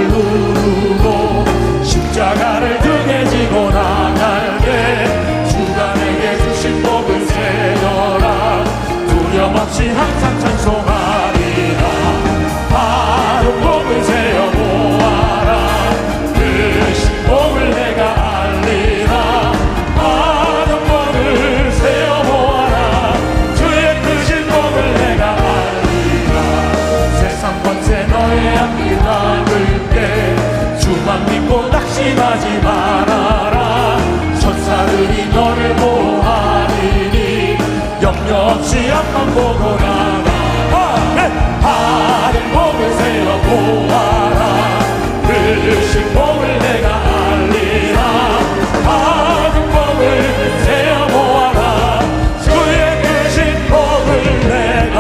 누르고 십자가를 등에 지고 나갈게. 주가 내게 주신 복을 세어라. 두려움없이 항상 찬송하리라. 바른 복을 세어 보아라. 그 신복을 내가 알리라. 바른 복을 세어 보아라. 주의 그 신복을 내가 알리라. 세상 권세 너의 앞길 막을게. 주만 믿고 낙심하지 말아라. 천사들이 너를 보호하리니 염려 없이 앞만 보고 나가. 바른 복을 세워 보아라. 그 신복을 내가 알리라. 바른 복을 세워 보아라. 주의 그 신복을 내가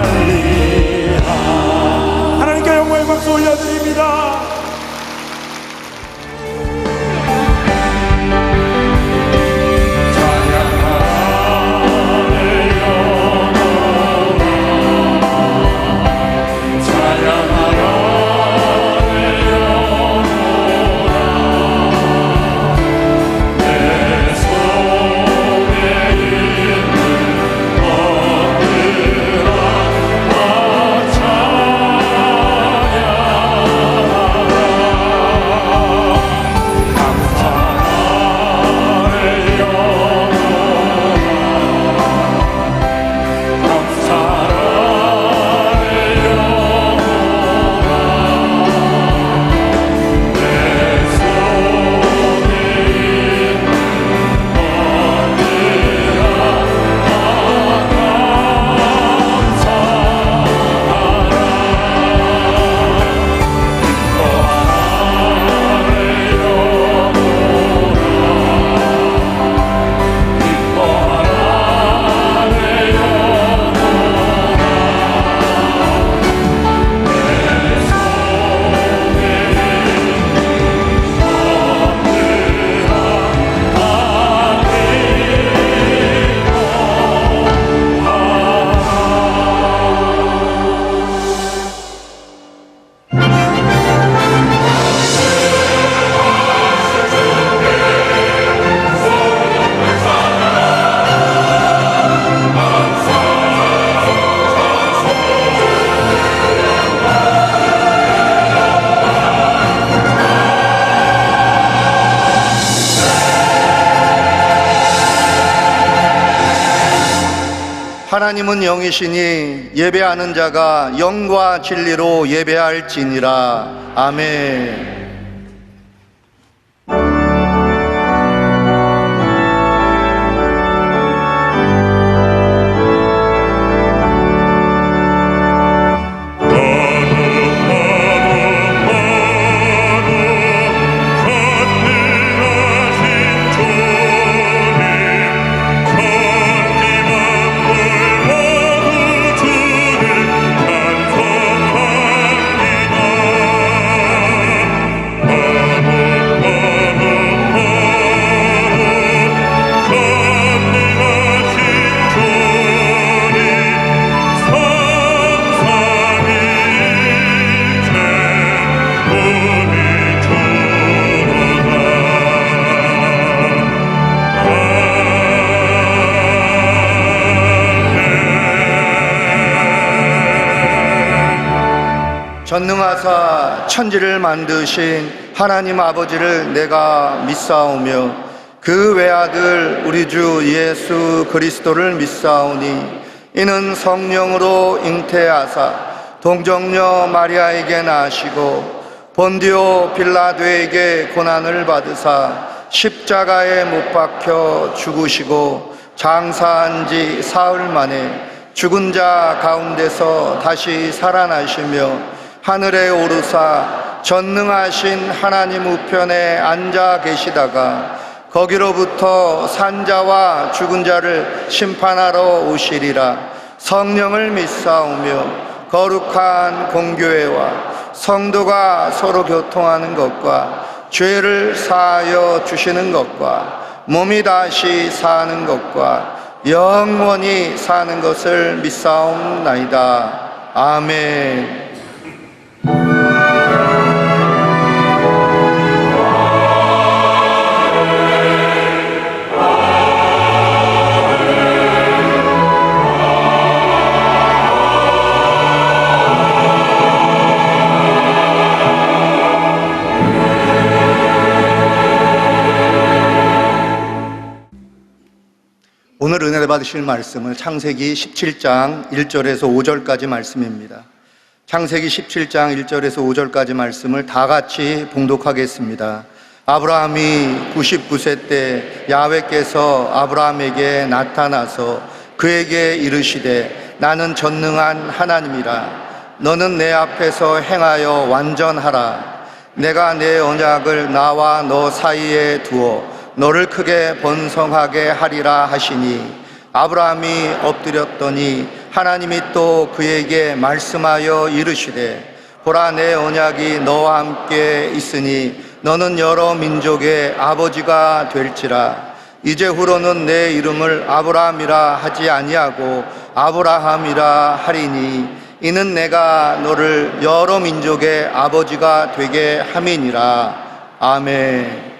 알리라. 하나님께 영광의 박수 올려드립니다. 하나님은 영이시니 예배하는 자가 영과 진리로 예배할지니라. 아멘. 전능하사 천지를 만드신 하나님 아버지를 내가 믿사오며 그 외아들 우리 주 예수 그리스도를 믿사오니 이는 성령으로 잉태하사 동정녀 마리아에게 나시고 본디오 빌라도에게 고난을 받으사 십자가에 못 박혀 죽으시고 장사한 지 사흘 만에 죽은 자 가운데서 다시 살아나시며 하늘에 오르사 전능하신 하나님 우편에 앉아 계시다가 거기로부터 산자와 죽은 자를 심판하러 오시리라. 성령을 믿사오며 거룩한 공교회와 성도가 서로 교통하는 것과 죄를 사하여 주시는 것과 몸이 다시 사는 것과 영원히 사는 것을 믿사옵나이다. 아멘. 오늘 은혜를 받으실 말씀은 창세기 17장 1절에서 5절까지 말씀입니다. 창세기 17장 1절에서 5절까지 말씀을 다 같이 봉독하겠습니다. 아브라함이 99세 때 야훼께서 아브라함에게 나타나서 그에게 이르시되 나는 전능한 하나님이라. 너는 내 앞에서 행하여 완전하라. 내가 내 언약을 나와 너 사이에 두어 너를 크게 번성하게 하리라 하시니 아브라함이 엎드렸더니 하나님이 또 그에게 말씀하여 이르시되 보라 내 언약이 너와 함께 있으니 너는 여러 민족의 아버지가 될지라. 이제후로는 내 이름을 아브라함이라 하지 아니하고 아브라함이라 하리니 이는 내가 너를 여러 민족의 아버지가 되게 함이니라. 아멘.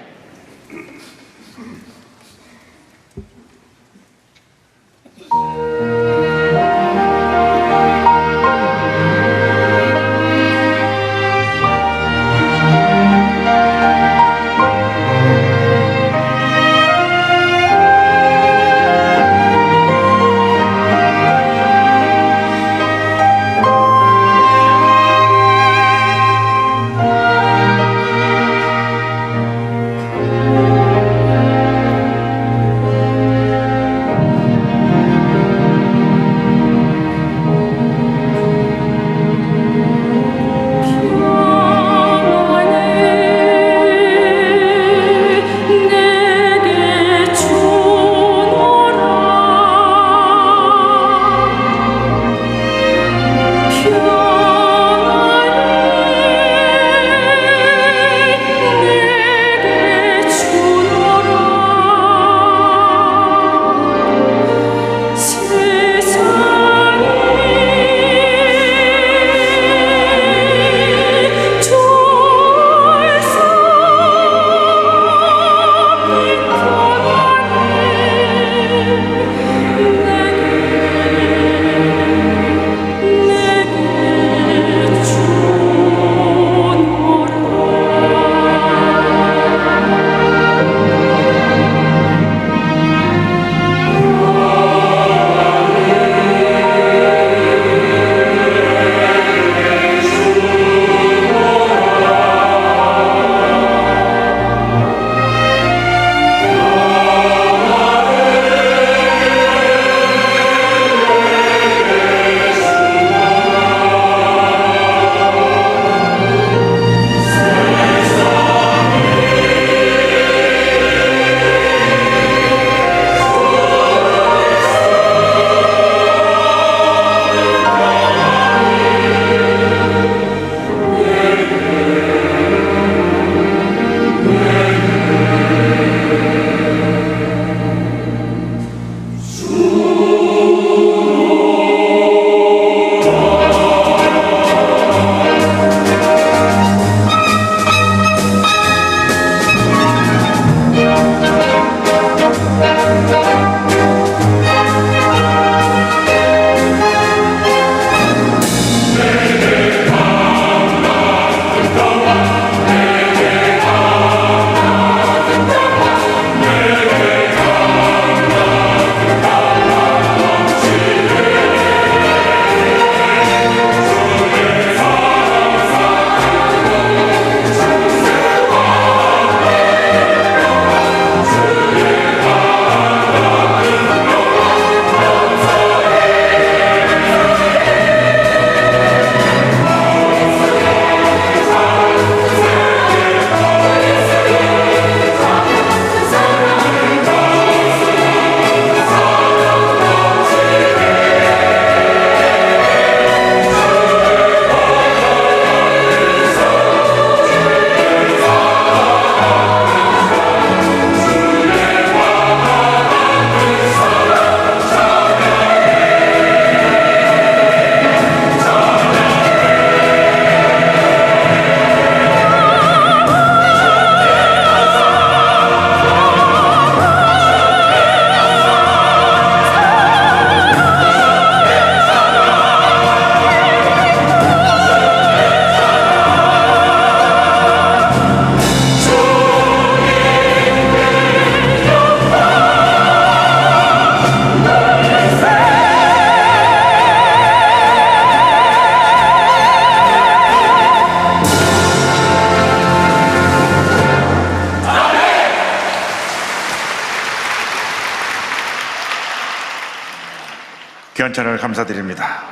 귀한 찬양을 감사드립니다.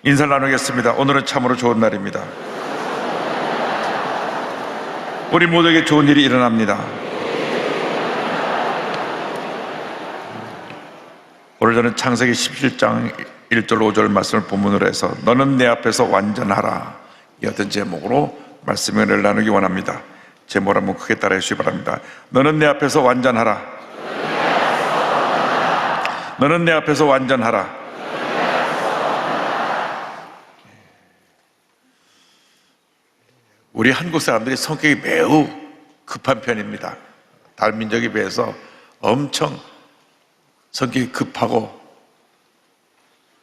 인사를 나누겠습니다. 오늘은 참으로 좋은 날입니다. 우리 모두에게 좋은 일이 일어납니다. 오늘 저는 창세기 17장 1절 5절 말씀을 본문으로 해서 너는 내 앞에서 완전하라 이 어떤 제목으로 말씀을 나누기 원합니다. 제목을 한번 크게 따라해 주시기 바랍니다. 너는 내 앞에서 완전하라. 너는 내 앞에서 완전하라. 우리 한국 사람들이 성격이 매우 급한 편입니다. 다른 민족에 비해서 엄청 성격이 급하고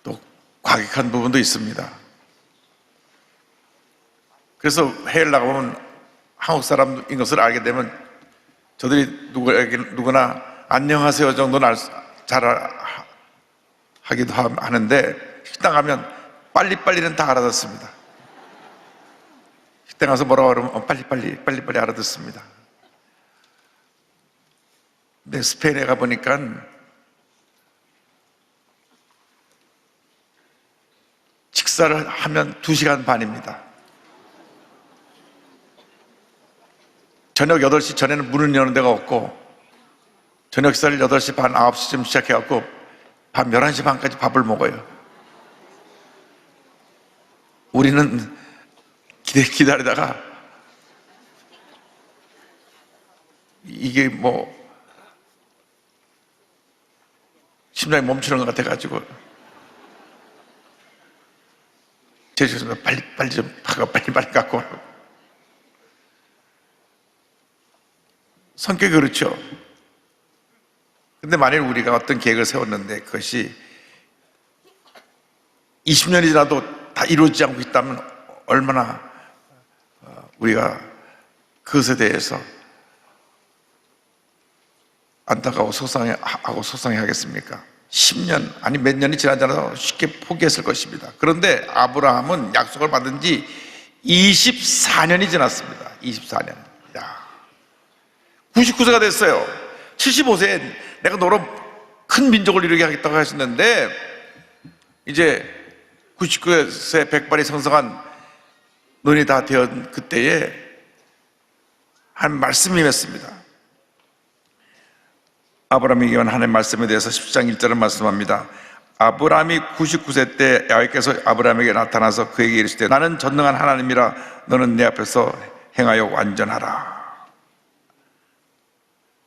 또 과격한 부분도 있습니다. 그래서 해외를 나가보면 한국 사람인 것을 알게 되면 저들이 누구나 안녕하세요 정도는 잘 하기도 하는데 식당 가면 빨리빨리는 다 알아듣습니다. 식당 가서 뭐라고 하면 빨리빨리 알아듣습니다. 근데 스페인에 가보니까 식사를 하면 2시간 반입니다. 저녁 8시 전에는 문을 여는 데가 없고 저녁 식사를 8시 반, 9시쯤 시작해갖고 밤 11시 반까지 밥을 먹어요. 우리는 기다리다가 이게 뭐 심장이 멈추는 것 같아가지고 제 집에서 빨리 좀 하고 빨리 갖고 와요. 성격이 그렇죠. 근데 만일 우리가 어떤 계획을 세웠는데 그것이 20년이 지나도 다 이루어지지 않고 있다면 얼마나 우리가 그것에 대해서 안타까워 속상해하겠습니까? 10년 아니 몇 년이 지나지 않아도 쉽게 포기했을 것입니다. 그런데 아브라함은 약속을 받은 지 24년이 지났습니다. 24년. 99세가 됐어요. 75세에 내가 너로 큰 민족을 이루게 하겠다고 하셨는데 이제 99세 백발이 성성한 논이 다 되었던 그때에 한 말씀이 임했습니다. 아브라함에게 기한 하나님의 말씀에 대해서 10장 1절을 말씀합니다. 아브라함이 99세 때 야훼께서 아브라함에게 나타나서 그에게 이르시되 나는 전능한 하나님이라 너는 내 앞에서 행하여 완전하라.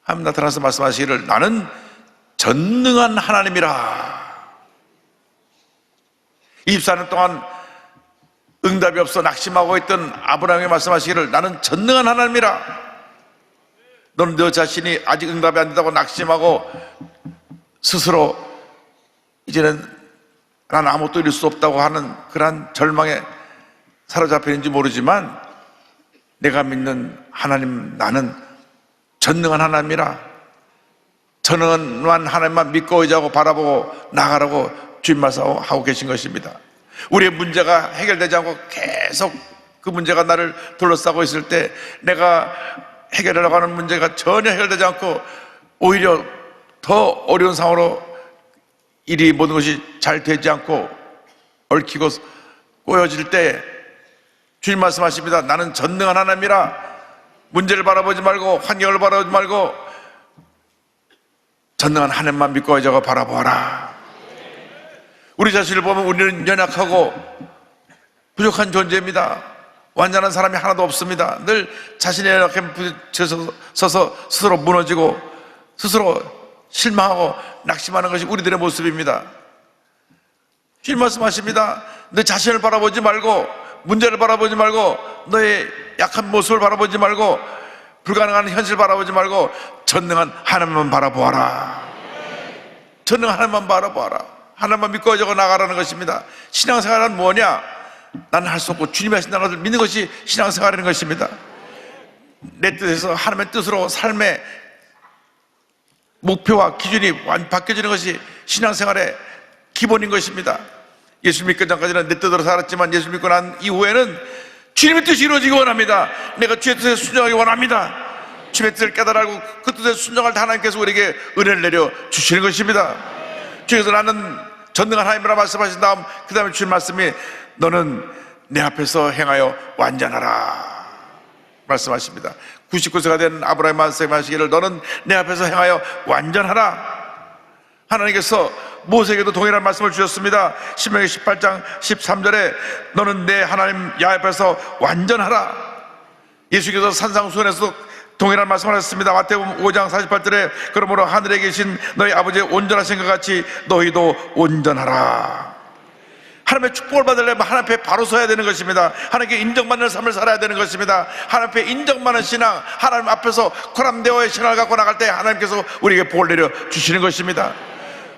하나님 나타나서 말씀하시기를 나는 전능한 하나님이라. 24년 동안 응답이 없어 낙심하고 있던 아브라함에게 말씀하시기를 나는 전능한 하나님이라. 너는 너 자신이 아직 응답이 안 된다고 낙심하고 스스로 이제는 난 아무것도 이룰 수 없다고 하는 그러한 절망에 사로잡혀 있는지 모르지만 내가 믿는 하나님 나는 전능한 하나님이라. 전능한 하나님만 믿고 의지하고 바라보고 나가라고 주님 말씀하고 계신 것입니다. 우리의 문제가 해결되지 않고 계속 그 문제가 나를 둘러싸고 있을 때 내가 해결하려고 하는 문제가 전혀 해결되지 않고 오히려 더 어려운 상황으로 일이 모든 것이 잘 되지 않고 얽히고 꼬여질 때 주님 말씀하십니다. 나는 전능한 하나님이라. 문제를 바라보지 말고 환경을 바라보지 말고 전능한 하나님만 믿고 의지하고 바라보아라. 우리 자신을 보면 우리는 연약하고 부족한 존재입니다. 완전한 사람이 하나도 없습니다. 늘 자신의 연약함에 부딪혀서 스스로 무너지고 스스로 실망하고 낙심하는 것이 우리들의 모습입니다. 주님 말씀하십니다. 너 자신을 바라보지 말고 문제를 바라보지 말고 너의 약한 모습을 바라보지 말고 불가능한 현실을 바라보지 말고 전능한 하나님만 바라보아라. 전능한 하나님만 바라보아라. 하나님만 믿고 의지하고 나가라는 것입니다. 신앙생활은 뭐냐? 나는 할 수 없고 주님이 하신다는 것을 믿는 것이 신앙생활이라는 것입니다. 내 뜻에서 하나님의 뜻으로 삶의 목표와 기준이 바뀌어지는 것이 신앙생활의 기본인 것입니다. 예수 믿기 전까지는 내 뜻으로 살았지만 예수 믿고 난 이후에는 주님의 뜻이 이루어지기 원합니다. 내가 주의 뜻에 순종하기 원합니다. 주의 뜻을 깨달아 알고 그 뜻에 순종할 때 하나님께서 우리에게 은혜를 내려 주시는 것입니다. 주께서 나는 전능한 하나님이라 말씀하신 다음 그 다음에 주신 말씀이 너는 내 앞에서 행하여 완전하라 말씀하십니다. 99세가 된 아브라함 말씀하시기를 너는 내 앞에서 행하여 완전하라. 하나님께서 모세에게도 동일한 말씀을 주셨습니다. 신명기 18장 13절에 너는 내 하나님 야훼 앞에서 완전하라. 예수께서 산상수훈에서 동일한 말씀을 하셨습니다. 마태복음 5장 48절에 그러므로 하늘에 계신 너희 아버지의 온전하신 것 같이 너희도 온전하라. 하나님의 축복을 받으려면 하나님 앞에 바로 서야 되는 것입니다. 하나님께 인정받는 삶을 살아야 되는 것입니다. 하나님 앞에 인정받는 신앙, 하나님 앞에서 코람되어의 신앙을 갖고 나갈 때 하나님께서 우리에게 복을 내려 주시는 것입니다.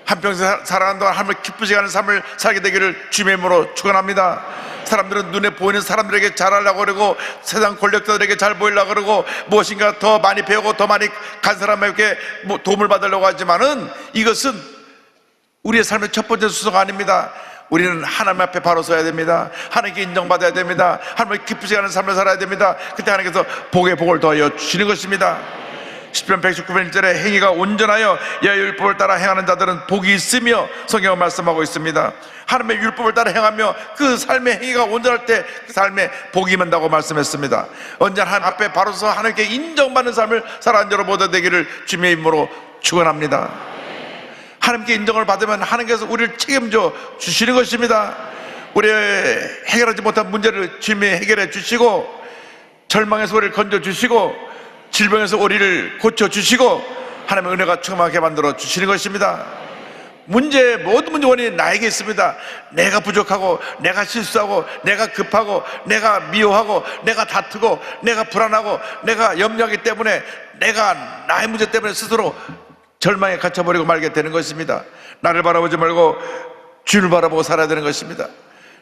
한평생 살아가는 동안 하나님을 기쁘시게 하는 삶을 살게 되기를 주님의 이름으로 축원합니다. 사람들은 눈에 보이는 사람들에게 잘하려고 그러고 세상 권력자들에게 잘 보이려고 그러고 무엇인가 더 많이 배우고 더 많이 간 사람에게 도움을 받으려고 하지만은 이것은 우리의 삶의 첫 번째 순서가 아닙니다. 우리는 하나님 앞에 바로 서야 됩니다. 하나님께 인정받아야 됩니다. 하나님을 기쁘시게 하는 삶을 살아야 됩니다. 그때 하나님께서 복에 복을 더하여 주시는 것입니다. 시편 119편 1절에 행위가 온전하여 여호와의 율법을 따라 행하는 자들은 복이 있으며 성경은 말씀하고 있습니다. 하나님의 율법을 따라 행하며 그 삶의 행위가 온전할 때 그 삶에 복이 임한다고 말씀했습니다. 언제나 하나님 앞에 바로 서 하나님께 인정받는 삶을 살아가는 여러분 모두 되기를 주님의 이름으로 축원합니다. 하나님께 인정을 받으면 하나님께서 우리를 책임져 주시는 것입니다. 우리의 해결하지 못한 문제를 주님이 해결해 주시고 절망에서 우리를 건져 주시고 질병에서 우리를 고쳐주시고 하나님의 은혜가 충만하게 만들어 주시는 것입니다. 모든 문제 원인이 나에게 있습니다. 내가 부족하고 내가 실수하고 내가 급하고 내가 미워하고 내가 다투고 내가 불안하고 내가 염려하기 때문에 내가 나의 문제 때문에 스스로 절망에 갇혀버리고 말게 되는 것입니다. 나를 바라보지 말고 주를 바라보고 살아야 되는 것입니다.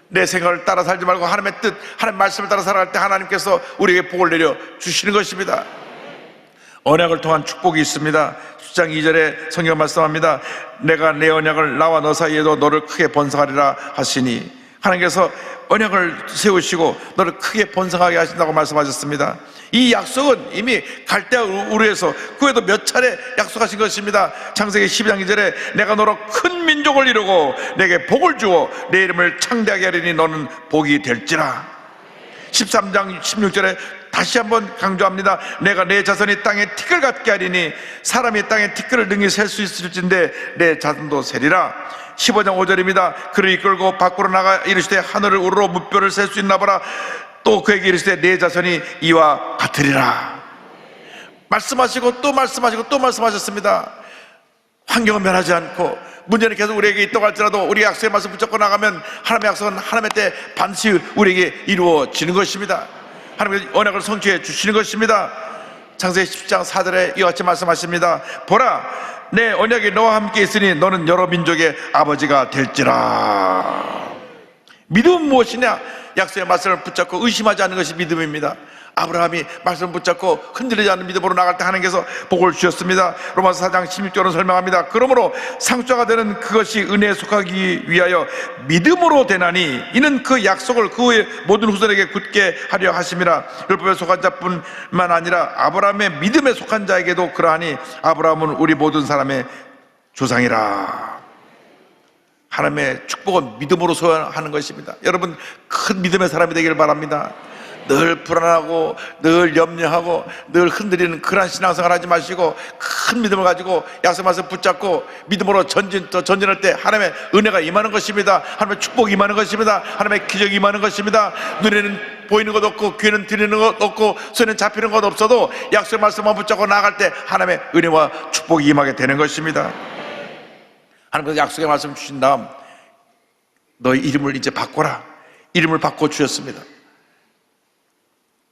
내 생각을 따라 살지 말고 하나님의 뜻, 하나님의 말씀을 따라 살아갈 때 하나님께서 우리에게 복을 내려 주시는 것입니다. 언약을 통한 축복이 있습니다. 10장 2절에 성경 말씀합니다. 내가 내 언약을 나와 너 사이에도 너를 크게 번성하리라 하시니 하나님께서 언약을 세우시고 너를 크게 번성하게 하신다고 말씀하셨습니다. 이 약속은 이미 갈대아 우르에서 그 외에도 몇 차례 약속하신 것입니다. 창세기 12장 2절에 내가 너로 큰 민족을 이루고 내게 복을 주어 내 이름을 창대하게 하리니 너는 복이 될지라. 13장 16절에 다시 한번 강조합니다. 내가 내 자손이 땅에 티끌 같게 하리니 사람이 땅에 티끌을 능히 셀 수 있을진데 내 자손도 세리라. 15장 5절입니다. 그를 이끌고 밖으로 나가 이르시되 하늘을 우러러 무뼈를 셀 수 있나 보라. 또 그에게 이르시되 내 자손이 이와 같으리라. 말씀하시고 또 말씀하시고 또 말씀하셨습니다. 환경은 변하지 않고 문제는 계속 우리에게 있다고 할지라도 우리 약속의 말씀 붙잡고 나가면 하나님의 약속은 하나님의 때 반드시 우리에게 이루어지는 것입니다. 하나님의 언약을 성취해 주시는 것입니다. 창세기 10장 4절에 이와 같이 말씀하십니다. 보라, 내 언약이 너와 함께 있으니 너는 여러 민족의 아버지가 될지라. 믿음은 무엇이냐? 약속의 말씀을 붙잡고 의심하지 않는 것이 믿음입니다. 아브라함이 말씀을 붙잡고 흔들리지 않는 믿음으로 나갈 때 하나님께서 복을 주셨습니다. 로마서 4장 16절은 설명합니다. 그러므로 상처가 되는 그것이 은혜에 속하기 위하여 믿음으로 되나니 이는 그 약속을 그 후에 모든 후손에게 굳게 하려 하심이라. 율법에 속한 자뿐만 아니라 아브라함의 믿음에 속한 자에게도 그러하니 아브라함은 우리 모든 사람의 조상이라. 하나님의 축복은 믿음으로 소유하는 것입니다. 여러분 큰 믿음의 사람이 되기를 바랍니다. 늘 불안하고 늘 염려하고 늘 흔들리는 그러한 신앙생활 하지 마시고 큰 믿음을 가지고 약속 말씀 붙잡고 믿음으로 전진할 때 하나님의 은혜가 임하는 것입니다. 하나님의 축복이 임하는 것입니다. 하나님의 기적이 임하는 것입니다. 눈에는 보이는 것 없고 귀에는 들리는 것 없고 손에는 잡히는 것 없어도 약속 말씀만 붙잡고 나아갈 때 하나님의 은혜와 축복이 임하게 되는 것입니다. 하나님께서 약속의 말씀 주신 다음 너의 이름을 이제 바꿔라. 이름을 바꿔 주셨습니다.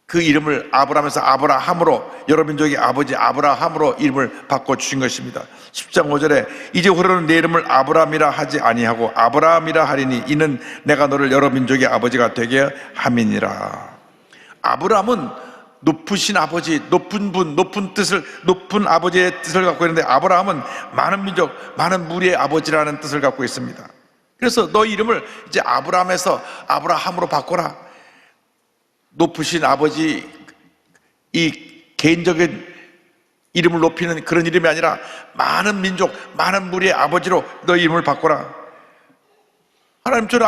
그 이름을 아브라함에서 아브라함으로 여러 민족의 아버지 아브라함으로 이름을 바꿔주신 것입니다. 10장 5절에 이제 후로는 내 이름을 아브라함이라 하지 아니하고 아브라함이라 하리니 이는 내가 너를 여러 민족의 아버지가 되게 함이니라. 아브라함은 높으신 아버지, 높은 분, 높은 아버지의 뜻을 갖고 있는데 아브라함은 많은 민족, 많은 무리의 아버지라는 뜻을 갖고 있습니다. 그래서 너 이름을 이제 아브라함에서 아브라함으로 바꿔라. 높으신 아버지, 이 개인적인 이름을 높이는 그런 이름이 아니라 많은 민족, 많은 무리의 아버지로 너 이름을 바꿔라. 하나님, 저는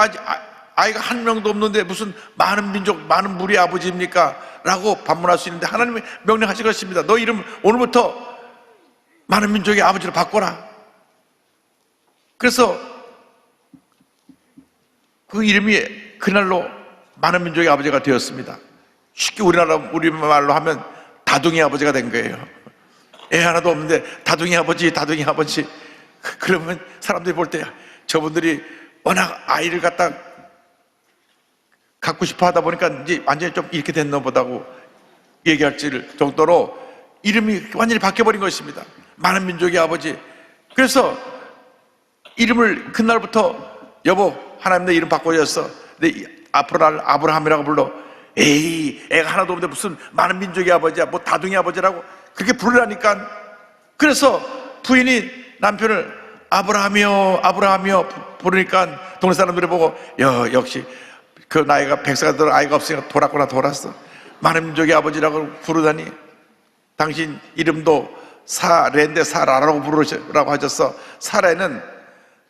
아이가 한 명도 없는데 무슨 많은 민족, 많은 무리의 아버지입니까? 라고 반문할 수 있는데, 하나님이 명령하신 것입니다. 너 이름 오늘부터 많은 민족의 아버지로 바꿔라. 그래서 그 이름이 그날로 많은 민족의 아버지가 되었습니다. 쉽게 우리말로 하면 다둥이 아버지가 된 거예요. 애 하나도 없는데 다둥이 아버지, 다둥이 아버지. 그러면 사람들이 볼 때 저분들이 워낙 아이를 갖고 싶어 하다 보니까 이제 완전히 좀 이렇게 됐나 보다고 얘기할 정도로 이름이 완전히 바뀌어버린 것입니다. 많은 민족의 아버지. 그래서 이름을 그날부터 여보, 하나님 내 이름 바꿔줬어. 근데 앞으로 나를 아브라함이라고 불러. 에이, 애가 하나도 없는데 무슨 많은 민족의 아버지야, 뭐 다둥이 아버지라고 그렇게 부르라니까. 그래서 부인이 남편을 아브라함이요, 아브라함이요 부르니까 동네 사람들이 보고, 역시 그 나이가 100세가 들어 아이가 없으니까 돌았구나, 돌았어. 많은 민족의 아버지라고 부르다니. 당신 이름도 사레인데 사라라고 부르라고 하셨어. 사라는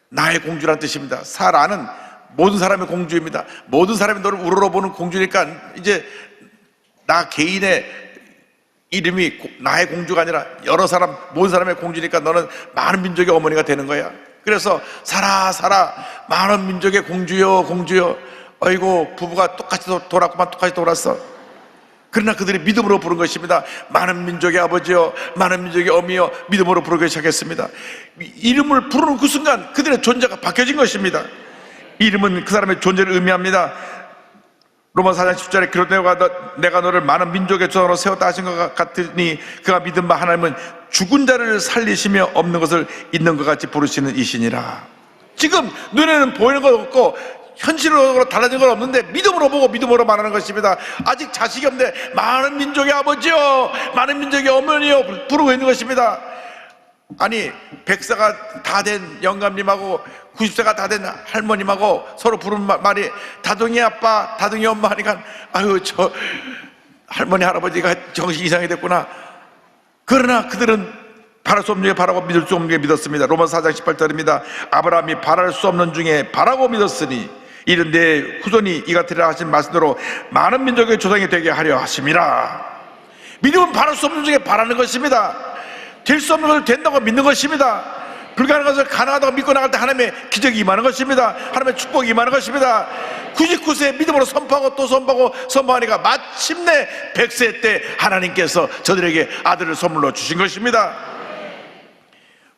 나의 공주란 뜻입니다. 사라는 모든 사람의 공주입니다. 모든 사람이 너를 우러러보는 공주니까 이제 나 개인의 이름이 나의 공주가 아니라 여러 사람, 모든 사람의 공주니까 너는 많은 민족의 어머니가 되는 거야. 그래서 사라, 사라, 많은 민족의 공주여, 공주여. 아이고, 부부가 똑같이 돌았구만, 똑같이 돌았어. 그러나 그들이 믿음으로 부른 것입니다. 많은 민족의 아버지여, 많은 민족의 어미여, 믿음으로 부르기 시작했습니다. 이름을 부르는 그 순간 그들의 존재가 바뀌어진 것입니다. 이름은 그 사람의 존재를 의미합니다. 로마서 4장 10절에 그러되어 내가 너를 많은 민족의 조상으로 세웠다 하신 것 같으니 그가 믿은 바 하나님은 죽은 자를 살리시며 없는 것을 있는 것 같이 부르시는 이시니라. 지금 눈에는 보이는 것 없고 현실적으로 달라진 건 없는데 믿음으로 보고 믿음으로 말하는 것입니다. 아직 자식이 없는데 많은 민족의 아버지요, 많은 민족의 어머니요 부르고 있는 것입니다. 아니 100세가 다 된 영감님하고 90세가 다 된 할머님하고 서로 부르는 말이 다둥이 아빠, 다둥이 엄마 하니까 아유, 저 할머니 할아버지가 정신 이상이 됐구나. 그러나 그들은 바랄 수 없는 중에 바라고 믿을 수 없는 중에 믿었습니다. 로마서 4장 18절입니다. 아브라함이 바랄 수 없는 중에 바라고 믿었으니 이는 내 후손이 이같으리라 하신 말씀대로 많은 민족의 조상이 되게 하려 하심이라. 믿음은 바랄 수 없는 중에 바라는 것입니다. 될 수 없는 것을 된다고 믿는 것입니다. 불가능한 것을 가능하다고 믿고 나갈 때 하나님의 기적이 임하는 것입니다. 하나님의 축복이 임하는 것입니다. 99세 믿음으로 선포하고 또 선포하고 선포하니까 마침내 100세 때 하나님께서 저들에게 아들을 선물로 주신 것입니다.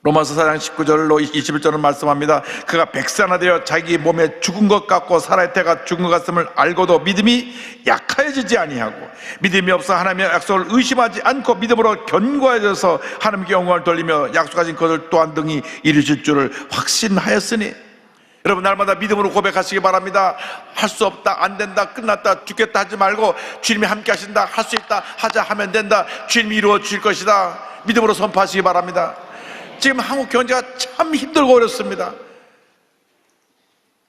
로마서 4장 19절로 21절은 말씀합니다. 그가 100세나 되어 자기 몸에 죽은 것 같고 살아야 때가 죽은 것 같음을 알고도 믿음이 약하여지지 아니하고 믿음이 없어 하나님의 약속을 의심하지 않고 믿음으로 견고해져서 하나님께 영광을 돌리며 약속하신 것을 또한 등이 이루실 줄을 확신하였으니. 여러분, 날마다 믿음으로 고백하시기 바랍니다. 할 수 없다, 안 된다, 끝났다, 죽겠다 하지 말고 주님이 함께 하신다, 할 수 있다, 하자 하면 된다, 주님이 이루어 주실 것이다, 믿음으로 선포하시기 바랍니다. 지금 한국 경제가 참 힘들고 어렵습니다.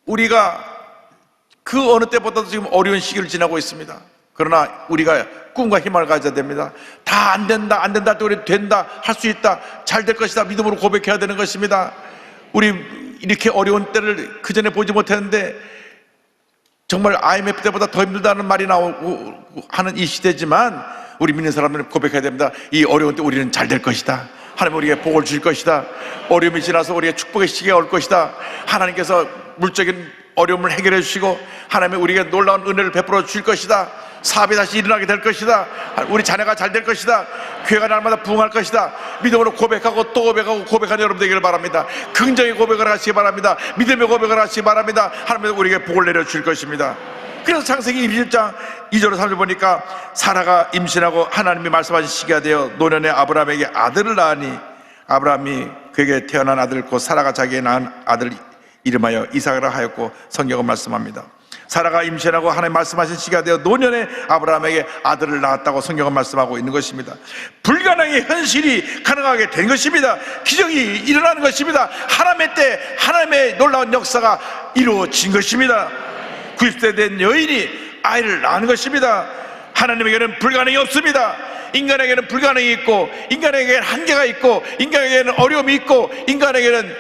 우리가 그 어느 때보다도 지금 어려운 시기를 지나고 있습니다. 그러나 우리가 꿈과 희망을 가져야 됩니다. 다 안 된다, 안 된다 할 때 우리 된다, 할 수 있다, 잘 될 것이다 믿음으로 고백해야 되는 것입니다. 우리 이렇게 어려운 때를 그전에 보지 못했는데 정말 IMF 때보다 더 힘들다는 말이 나오고 하는 이 시대지만 우리 믿는 사람들은 고백해야 됩니다. 이 어려운 때 우리는 잘 될 것이다. 하나님 우리에게 복을 주실 것이다. 어려움이 지나서 우리에게 축복의 시기가 올 것이다. 하나님께서 물적인 어려움을 해결해 주시고 하나님이 우리에게 놀라운 은혜를 베풀어 주실 것이다. 사업이 다시 일어나게 될 것이다. 우리 자녀가 잘 될 것이다. 교회가 날마다 부흥할 것이다. 믿음으로 고백하고 또 고백하고 고백하는 여러분 되기를 바랍니다. 긍정의 고백을 하시기 바랍니다. 믿음의 고백을 하시기 바랍니다. 하나님은 우리에게 복을 내려주실 것입니다. 그래서 창세기 21장 2절 3절 보니까 사라가 임신하고 하나님이 말씀하신 시기가 되어 노년에 아브라함에게 아들을 낳으니 아브라함이 그에게 태어난 아들 곧 사라가 자기의 낳은 아들 이름하여 이삭이라 하였고 성경은 말씀합니다. 사라가 임신하고 하나님 말씀하신 시기가 되어 노년에 아브라함에게 아들을 낳았다고 성경은 말씀하고 있는 것입니다. 불가능의 현실이 가능하게 된 것입니다. 기적이 일어나는 것입니다. 하나님의 때 하나님의 놀라운 역사가 이루어진 것입니다. 90세 된 여인이 아이를 낳은 것입니다. 하나님에게는 불가능이 없습니다. 인간에게는 불가능이 있고 인간에게는 한계가 있고 인간에게는 어려움이 있고 인간에게는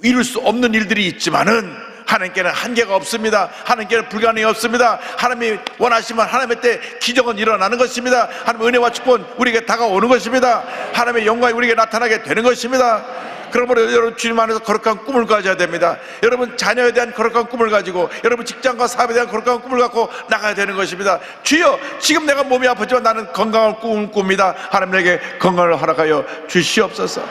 이룰 수 없는 일들이 있지만은 하나님께는 한계가 없습니다. 하나님께는 불가능이 없습니다. 하나님이 원하시면 하나님의 때 기적은 일어나는 것입니다. 하나님의 은혜와 축복은 우리에게 다가오는 것입니다. 하나님의 영광이 우리에게 나타나게 되는 것입니다. 그러므로 여러분 주님 안에서 거룩한 꿈을 가져야 됩니다. 여러분 자녀에 대한 거룩한 꿈을 가지고, 여러분 직장과 사업에 대한 거룩한 꿈을 갖고 나가야 되는 것입니다. 주여, 지금 내가 몸이 아프지만 나는 건강한 꿈을 꿉니다. 하나님에게 건강을 허락하여 주시옵소서.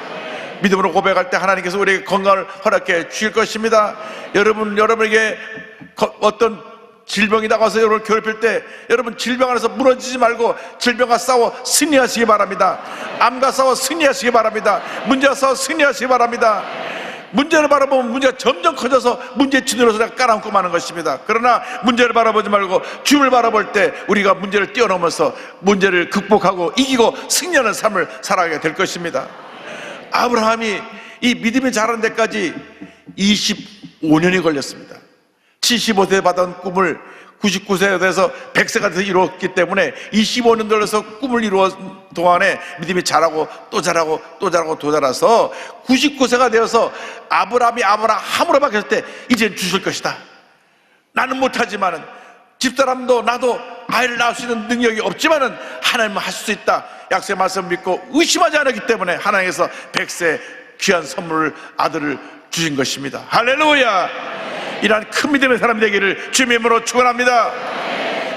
믿음으로 고백할 때 하나님께서 우리에게 건강을 허락해 주실 것입니다. 여러분에게 어떤 질병이 나가서 여러분을 괴롭힐 때, 여러분 질병 안에서 무너지지 말고 질병과 싸워 승리하시기 바랍니다. 암과 싸워 승리하시기 바랍니다. 문제와 싸워 승리하시기 바랍니다. 문제를 바라보면 문제가 점점 커져서 문제에 짓눌러서 내가 깔아앉고 마는 것입니다. 그러나 문제를 바라보지 말고 주님을 바라볼 때 우리가 문제를 뛰어넘어서 문제를 극복하고 이기고 승리하는 삶을 살아가게 될 것입니다. 아브라함이 이 믿음이 자라는 데까지 25년이 걸렸습니다. 75세에 받은 꿈을 99세가 돼서 100세가 돼서 이루었기 때문에 25년 걸려서 꿈을 이루어 동안에 믿음이 자라고 또 자라고 또 자라고 또 자라서 99세가 되어서 아브라함이 아브라함으로 바뀌었을 때 이젠 주실 것이다. 나는 못하지만은, 집사람도 나도 아이를 낳을 수 있는 능력이 없지만은 하나님은 하실 수 있다. 약속의 말씀을 믿고 의심하지 않았기 때문에 하나님께서 100세 귀한 선물을, 아들을 주신 것입니다. 할렐루야. 이러한 큰 믿음의 사람이 되기를 주님의 이름으로 축원합니다.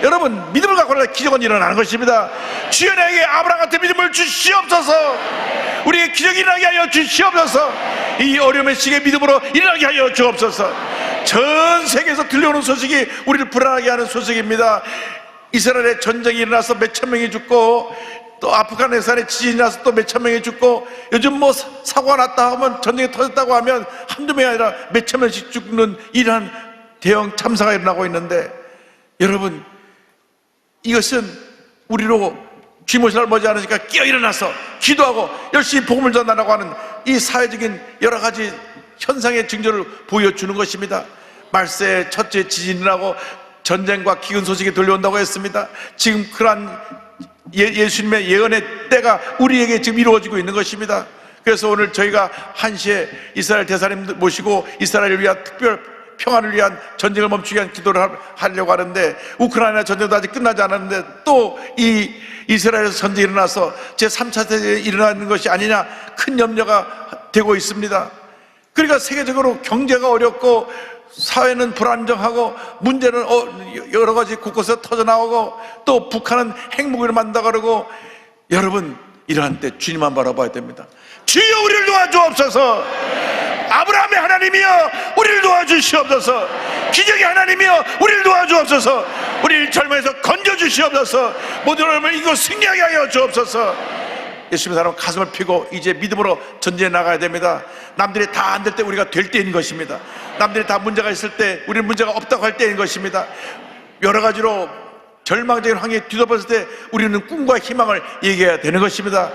여러분, 믿음을 갖고 나면 기적은 일어나는 것입니다. 주여 내게 아브라함 같은 믿음을 주시옵소서. 우리에게 기적이 일어나게 하여 주시옵소서. 이 어려움의 시기에 믿음으로 일어나게 하여 주옵소서. 전 세계에서 들려오는 소식이 우리를 불안하게 하는 소식입니다. 이스라엘에 전쟁이 일어나서 몇천 명이 죽고, 또 아프가니스탄에 지진이 나서 또 몇천 명이 죽고, 요즘 뭐 사고가 났다 하면, 전쟁이 터졌다고 하면 한두 명이 아니라 몇천 명씩 죽는 이러한 대형 참사가 일어나고 있는데, 여러분, 이것은 우리로 쥐모시를 머지 않으니까 끼어 일어나서 기도하고 열심히 복음을 전하라고 하는 이 사회적인 여러 가지 현상의 징조를 보여주는 것입니다. 말세에 첫째 지진이 나고 전쟁과 기근 소식이 들려온다고 했습니다. 지금 그러한 예수님의 예언의 때가 우리에게 지금 이루어지고 있는 것입니다. 그래서 오늘 저희가 1시에 이스라엘 대사님 모시고 이스라엘을 위한 특별 평화를 위한, 전쟁을 멈추기 위한 기도를 하려고 하는데, 우크라이나 전쟁도 아직 끝나지 않았는데 또 이 이스라엘에서 전쟁이 일어나서 제3차 세계에 일어나는 것이 아니냐 큰 염려가 되고 있습니다. 그러니까 세계적으로 경제가 어렵고 사회는 불안정하고 문제는 여러 가지 곳곳에서 터져나오고, 또 북한은 핵무기를 만든다 그러고, 여러분 이러한 때 주님만 바라봐야 됩니다. 주여 우리를 도와주옵소서. 아브라함의 하나님이여 우리를 도와주시옵소서. 기적의 하나님이여 우리를 도와주옵소서. 우리를 절망에서 건져주시옵소서. 모든 어려움을 이기고 승리하게 하여 주옵소서. 예수님의 사람 가슴을 펴고 이제 믿음으로 전쟁에 나가야 됩니다. 남들이 다 안 될 때 우리가 될 때인 것입니다. 남들이 다 문제가 있을 때 우리는 문제가 없다고 할 때인 것입니다. 여러 가지로 절망적인 환경에 뒤덮였을 때 우리는 꿈과 희망을 얘기해야 되는 것입니다.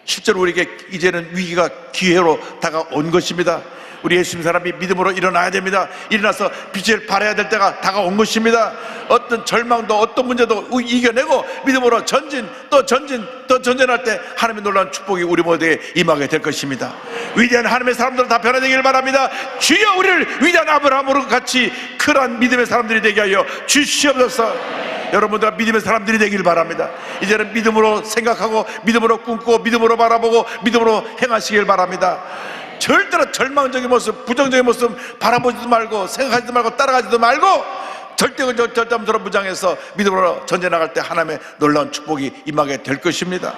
실제로 우리에게 이제는 위기가 기회로 다가온 것입니다. 우리 예수님 사람이 믿음으로 일어나야 됩니다. 일어나서 빛을 발해야 될 때가 다가온 것입니다. 어떤 절망도 어떤 문제도 이겨내고 믿음으로 전진 또 전진할 때 하나님의 놀라운 축복이 우리 모두에게 임하게 될 것입니다. 위대한 하나님의 사람들은 다 변화되기를 바랍니다. 주여 우리를 위대한 아브라함으로 같이 그러한 믿음의 사람들이 되게 하여 주시옵소서. 여러분들 믿음의 사람들이 되길 바랍니다. 이제는 믿음으로 생각하고 믿음으로 꿈꾸고 믿음으로 바라보고 믿음으로 행하시길 바랍니다. 절대로 절망적인 모습, 부정적인 모습 바라보지도 말고 생각하지도 말고 따라가지도 말고 절대적으로 무장해서 믿음으로 전쟁 나갈 때 하나님의 놀라운 축복이 임하게 될 것입니다.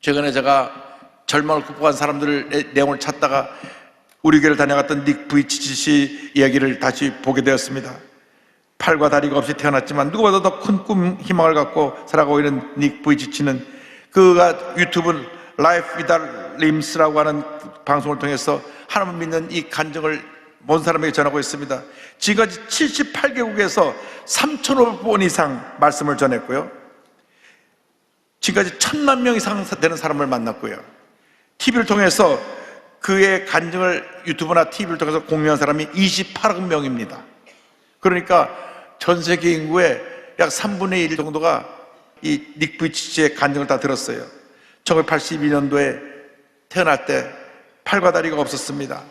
최근에 제가 절망을 극복한 사람들의 내용을 찾다가 우리 교회를 다녀갔던 닉 부이치치 이야기를 다시 보게 되었습니다. 팔과 다리가 없이 태어났지만 누구보다 더 큰 꿈, 희망을 갖고 살아가고 있는 닉 부이치치는, 그가 유튜브 라이프 위다웃 림스라고 하는 방송을 통해서 하나님을 믿는 이 간증을 모든 사람에게 전하고 있습니다. 지금까지 78개국에서 3,500번 이상 말씀을 전했고요, 지금까지 1,000만 명 이상 되는 사람을 만났고요, TV를 통해서 그의 간증을 유튜브나 TV를 통해서 공유한 사람이 28억 명입니다. 그러니까 전 세계 인구의 약 3분의 1 정도가 이 닉 부이치치의 간증을 다 들었어요. 1982년도에 태어날 때 팔과 다리가 없었습니다.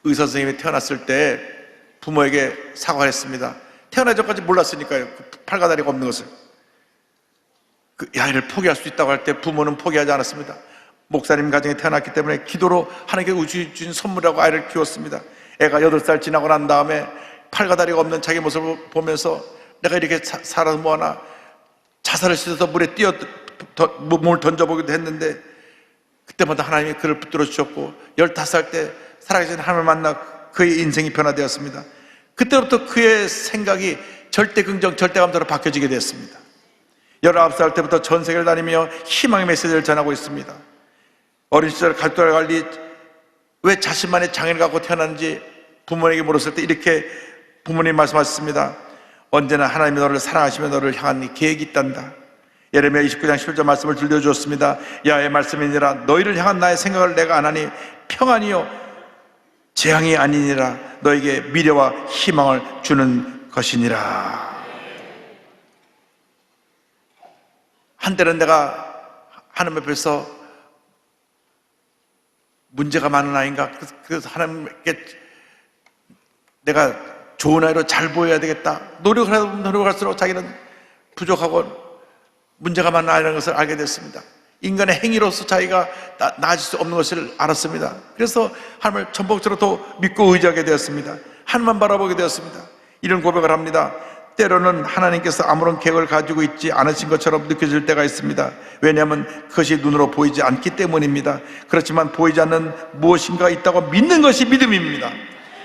의사 선생님이 태어났을 때 부모에게 사과를 했습니다. 태어나기 전까지 몰랐으니까요. 팔과 다리가 없는 것을. 그 아이를 포기할 수 있다고 할 때 부모는 포기하지 않았습니다. 목사님 가정에 태어났기 때문에 기도로 하나님께 주신 선물이라고 아이를 키웠습니다. 애가 8살 지나고 난 다음에 팔과 다리가 없는 자기 모습을 보면서 내가 이렇게 살아서 뭐하나, 자살을 시켜서 물에 몸을 던져보기도 했는데 그때마다 하나님이 그를 붙들어 주셨고 15살 때 살아계신 하나님을 만나 그의 인생이 변화되었습니다. 그때부터 그의 생각이 절대 긍정, 절대 감사로 바뀌어지게 되었습니다. 19살 때부터 전 세계를 다니며 희망의 메시지를 전하고 있습니다. 어린 시절 가족들과 달리 왜 자신만의 장애를 갖고 태어났는지 부모에게 물었을 때 이렇게 부모님이 말씀하셨습니다. 언제나 하나님이 너를 사랑하시며 너를 향한 계획이 있단다. 예레미야 29장 11절 말씀을 들려주었습니다. 야의 말씀이니라 너희를 향한 나의 생각을 내가 안 하니 평안이요 재앙이 아니니라 너에게 미래와 희망을 주는 것이니라. 한때는 내가 하나님 앞에서 문제가 많은 아이인가, 그래서 하나님께 내가 좋은 아이로 잘 보여야 되겠다, 노력할수록 자기는 부족하고 문제가 많은 아이라는 것을 알게 됐습니다. 인간의 행위로서 자기가 나아질 수 없는 것을 알았습니다. 그래서 하나님을 전폭적으로 더 믿고 의지하게 되었습니다. 하나님만 바라보게 되었습니다. 이런 고백을 합니다. 때로는 하나님께서 아무런 계획을 가지고 있지 않으신 것처럼 느껴질 때가 있습니다. 왜냐하면 그것이 눈으로 보이지 않기 때문입니다. 그렇지만 보이지 않는 무엇인가 있다고 믿는 것이 믿음입니다.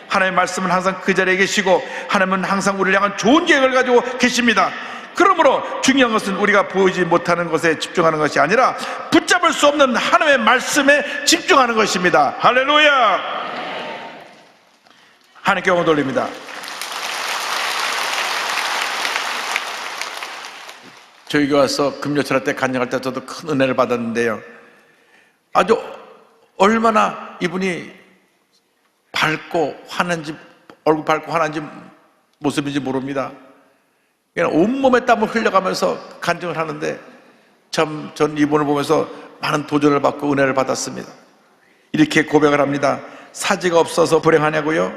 하나님의 말씀은 항상 그 자리에 계시고 하나님은 항상 우리를 향한 좋은 계획을 가지고 계십니다. 그러므로 중요한 것은 우리가 보이지 못하는 것에 집중하는 것이 아니라 붙잡을 수 없는 하나님의 말씀에 집중하는 것입니다. 할렐루야! 하나님께 영광 돌립니다. 저희 교회 와서 금요철 때 간증할 때 저도 큰 은혜를 받았는데요, 아주 얼마나 이분이 밝고 화난지, 얼굴 밝고 화난지 모습인지 모릅니다. 그냥 온몸에 땀을 흘려가면서 간증을 하는데 참 전 이분을 보면서 많은 도전을 받고 은혜를 받았습니다. 이렇게 고백을 합니다. 사지가 없어서 불행하냐고요?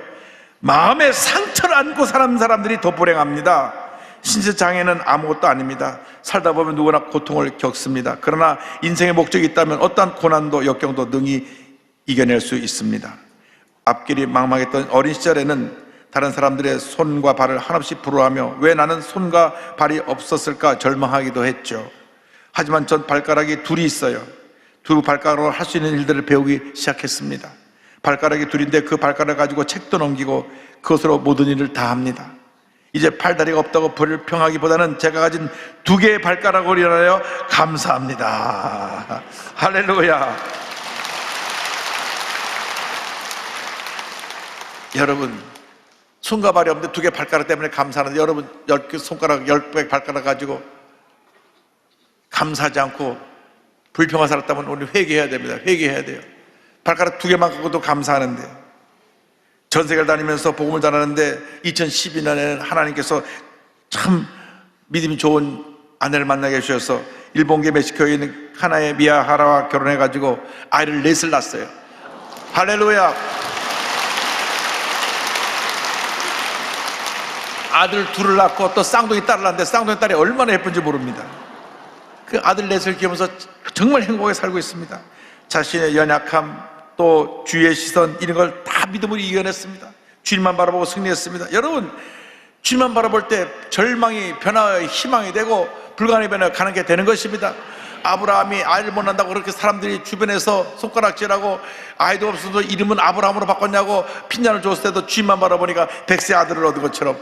마음에 상처를 안고 사는 사람들이 더 불행합니다. 신체 장애는 아무것도 아닙니다. 살다 보면 누구나 고통을 겪습니다. 그러나 인생의 목적이 있다면 어떠한 고난도 역경도 능히 이겨낼 수 있습니다. 앞길이 막막했던 어린 시절에는 다른 사람들의 손과 발을 한없이 부러워하며 왜 나는 손과 발이 없었을까 절망하기도 했죠. 하지만 전 발가락이 둘이 있어요. 두 발가락으로 할 수 있는 일들을 배우기 시작했습니다. 발가락이 둘인데 그 발가락 가지고 책도 넘기고 그것으로 모든 일을 다 합니다. 이제 팔다리가 없다고 불평하기보다는 제가 가진 2개의 발가락을 인하여 감사합니다. 할렐루야. 여러분, 손과 발이 없는데 2개 발가락 때문에 감사하는데 여러분 10개 손가락 10개 발가락 가지고 감사하지 않고 불평하고 살았다면 우리 회개해야 됩니다. 회개해야 돼요. 발가락 2개만 갖고도 감사하는데, 전 세계를 다니면서 복음을 전하는데 2012년에는 하나님께서 참 믿음이 좋은 아내를 만나게 해주셔서 일본계 멕시코에 있는 하나의 미야하라와 결혼해가지고 아이를 4을 낳았어요. 할렐루야. 아들 2을 낳고 또 쌍둥이 딸을 낳았는데 쌍둥이 딸이 얼마나 예쁜지 모릅니다. 그 아들 4을 키우면서 정말 행복하게 살고 있습니다. 자신의 연약함, 또 주의 시선, 이런 걸 다 믿음으로 이겨냈습니다. 주님만 바라보고 승리했습니다. 여러분, 주님만 바라볼 때 절망이 변화의 희망이 되고 불가능의 변화가 가능하게 되는 것입니다. 아브라함이 아이를 못 낳는다고 그렇게 사람들이 주변에서 손가락질하고 아이도 없어도 이름은 아브라함으로 바꿨냐고 핀잔을 줬을 때도 주님만 바라보니까 100세 아들을 얻은 것처럼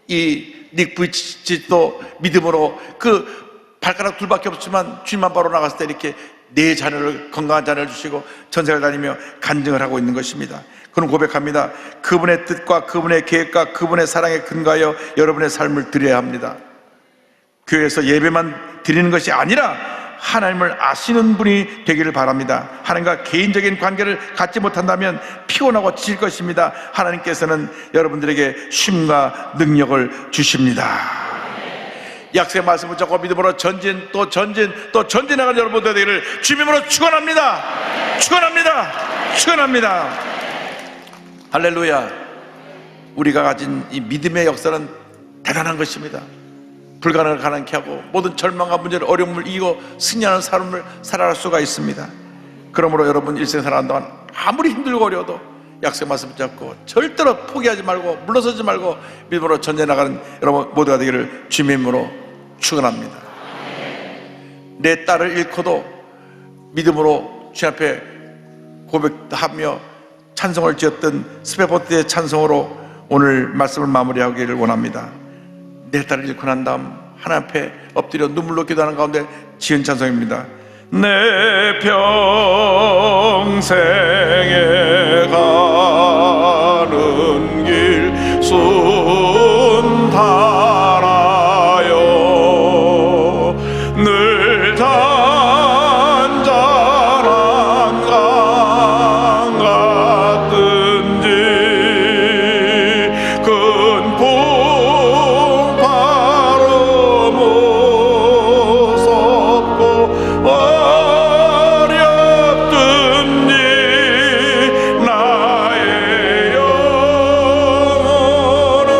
이 닉 부이치도 믿음으로 그 발가락 2밖에 없지만 주님만 바로 나갔을 때 이렇게 4 자녀를, 건강한 자녀를 주시고 전세를 다니며 간증을 하고 있는 것입니다. 그는 고백합니다. 그분의 뜻과 그분의 계획과 그분의 사랑에 근거하여 여러분의 삶을 드려야 합니다. 교회에서 예배만 드리는 것이 아니라 하나님을 아시는 분이 되기를 바랍니다. 하나님과 개인적인 관계를 갖지 못한다면 피곤하고 지칠 것입니다. 하나님께서는 여러분들에게 쉼과 능력을 주십니다. 약속의 말씀을 붙잡고 믿음으로 전진 또 전진 또 전진하는 여러분들 되기를 주님으로 축원합니다. 축원합니다. 축원합니다. 할렐루야. 우리가 가진 이 믿음의 역사는 대단한 것입니다. 불가능을 가능케 하고 모든 절망과 문제를, 어려움을 이기고 승리하는 삶을 살아갈 수가 있습니다. 그러므로 여러분 일생 살아가는 동안 아무리 힘들고 어려워도 약속의 말씀 붙잡고 절대로 포기하지 말고 물러서지 말고 믿음으로 전진해 나가는 여러분 모두가 되기를 주님의 이름으로 축원합니다. 내 딸을 잃고도 믿음으로 주님 앞에 고백하며 찬송을 지었던 스페포트의 찬송으로 오늘 말씀을 마무리하기를 원합니다. 내 딸을 잃고 난 다음 하나님 앞에 엎드려 눈물로 기도하는 가운데 지은 찬송입니다. 내 평생에 가는 길 순탄하여 늘 잔잔한 강 같든지 큰 풍파로 무섭고 어렵든지 나의 영혼은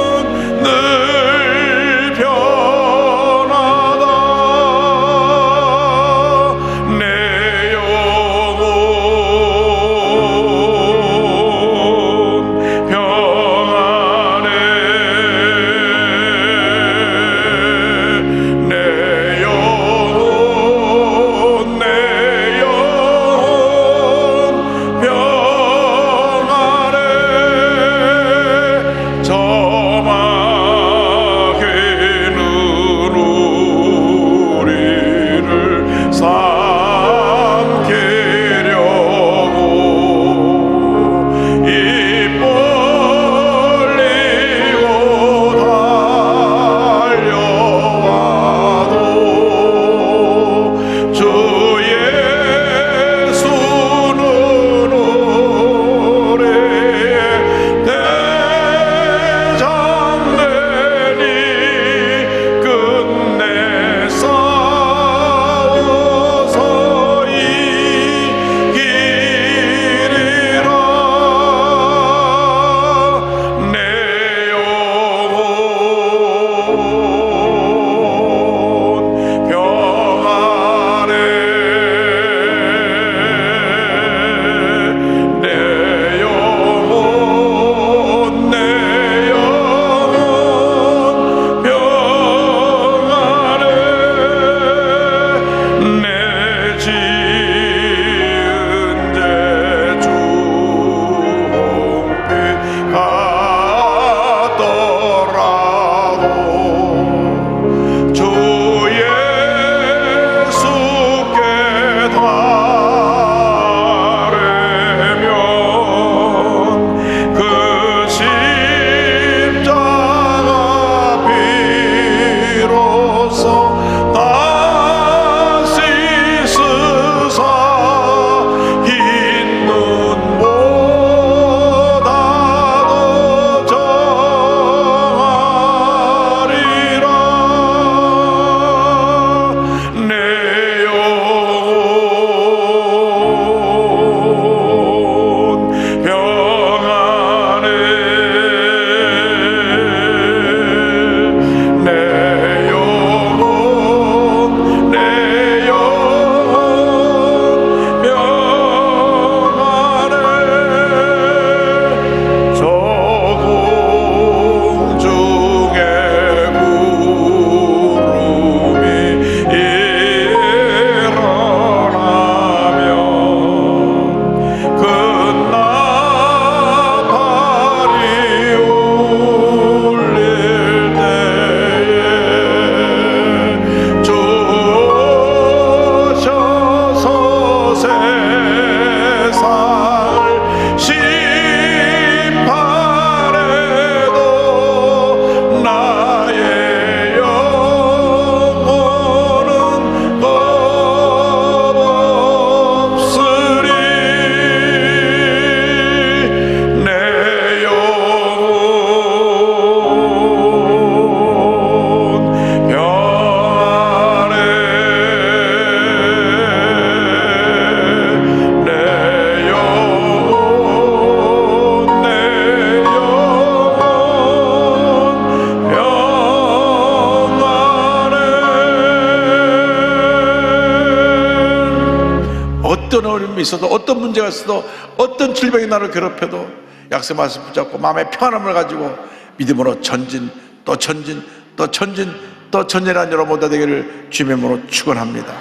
어떤 어려움이 있어도, 어떤 문제가 있어도, 어떤 질병이 나를 괴롭혀도 약속 말씀 붙잡고 마음의 평안함을 가지고 믿음으로 전진, 또 전진, 또 전진, 또 전진한 여러분 모두 되기를 주님의 이름으로 축원합니다.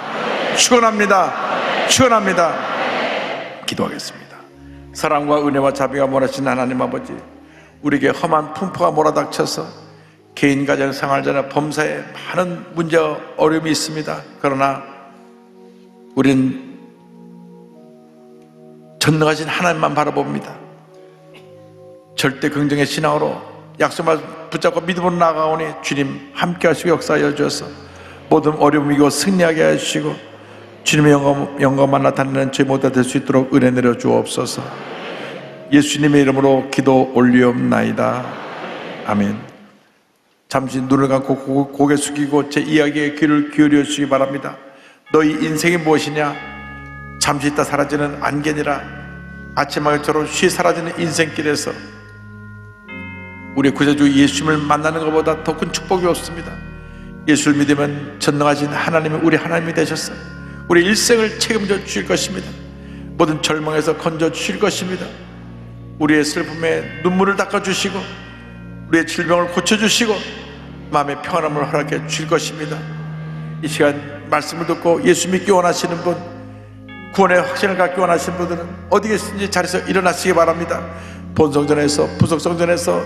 축원합니다. 축원합니다. 기도하겠습니다. 사랑과 은혜와 자비가 몰아친 하나님 아버지, 우리에게 험한 풍파가 몰아닥쳐서 개인, 가정, 생활자나 범사에 많은 문제와 어려움이 있습니다. 그러나 우리는 전능하신 하나님만 바라봅니다. 절대 긍정의 신앙으로 약속만 붙잡고 믿음으로 나아가오니 주님 함께 하시고 역사하여 주셔서 모든 어려움 이고 승리하게 해주시고 주님의 영광만 나타내는 저희 모두 될 수 있도록 은혜 내려 주옵소서. 예수님의 이름으로 기도 올리옵나이다. 아멘. 잠시 눈을 감고 고개 숙이고 제 이야기에 귀를 기울여 주시기 바랍니다. 너희 인생이 무엇이냐? 잠시 있다 사라지는 안개니라. 아침하게처럼 쉬 사라지는 인생길에서 우리 구세주 예수님을 만나는 것보다 더 큰 축복이 없습니다. 예수를 믿으면 전능하신 하나님이 우리 하나님이 되셔서 우리 일생을 책임져 주실 것입니다. 모든 절망에서 건져 주실 것입니다. 우리의 슬픔에 눈물을 닦아주시고 우리의 질병을 고쳐주시고 마음의 평안함을 허락해 주실 것입니다. 이 시간 말씀을 듣고 예수 믿기 원하시는 분, 구원의 확신을 갖기 원하시는 분들은 어디 계신지 자리에서 일어나시기 바랍니다. 본성전에서, 부속성전에서,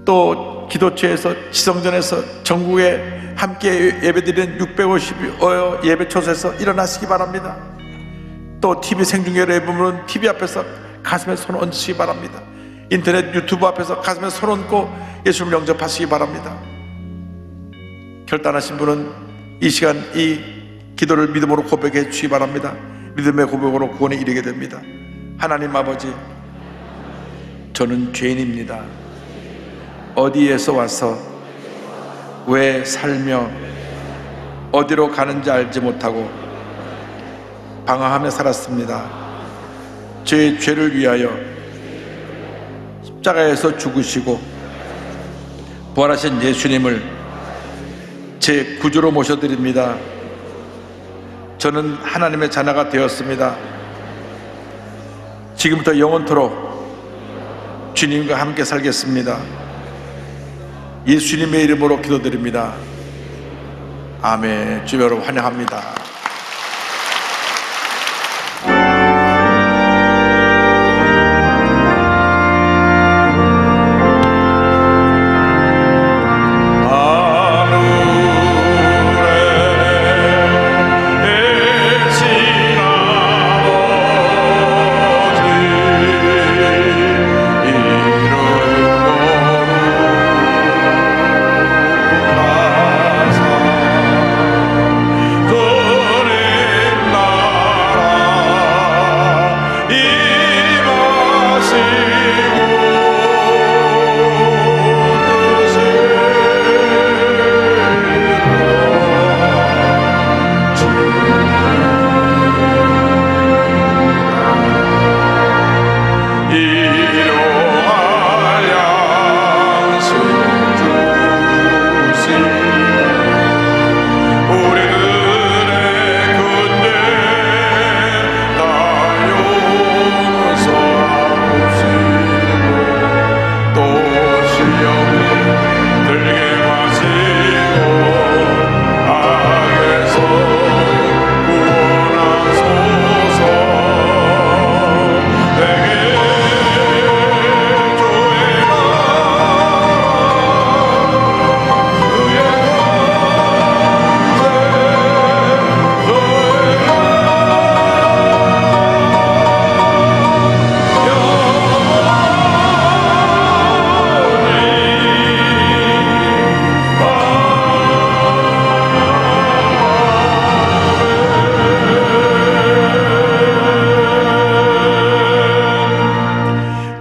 또 기도처에서, 지성전에서, 전국에 함께 예배드리는 650여 예배 초소에서 일어나시기 바랍니다. 또 TV 생중계로 예배보면 TV 앞에서 가슴에 손 얹으시기 바랍니다. 인터넷 유튜브 앞에서 가슴에 손 얹고 예수를 영접하시기 바랍니다. 결단하신 분은 이 시간 이 기도를 믿음으로 고백해 주시기 바랍니다. 믿음의 고백으로 구원에 이르게 됩니다. 하나님 아버지, 저는 죄인입니다. 어디에서 와서 왜 살며 어디로 가는지 알지 못하고 방황하며 살았습니다. 제 죄를 위하여 십자가에서 죽으시고 부활하신 예수님을 제 구주로 모셔드립니다. 저는 하나님의 자녀가 되었습니다. 지금부터 영원토록 주님과 함께 살겠습니다. 예수님의 이름으로 기도드립니다. 아멘. 주님 여러분 환영합니다.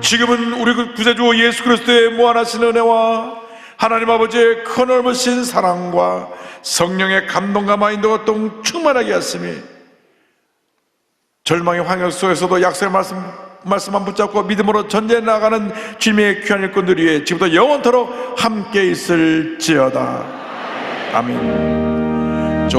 지금은 우리 구세주 예수 그리스도의 무한하신 은혜와 하나님 아버지의 큰 넓으신 사랑과 성령의 감동과 마인도가 또 충만하게 하심이 절망의 환경 속에서도 약속의 말씀만 붙잡고 믿음으로 전제해 나가는 주님의 귀한 일꾼들 위해 지금부터 영원토록 함께 있을지어다. 아멘.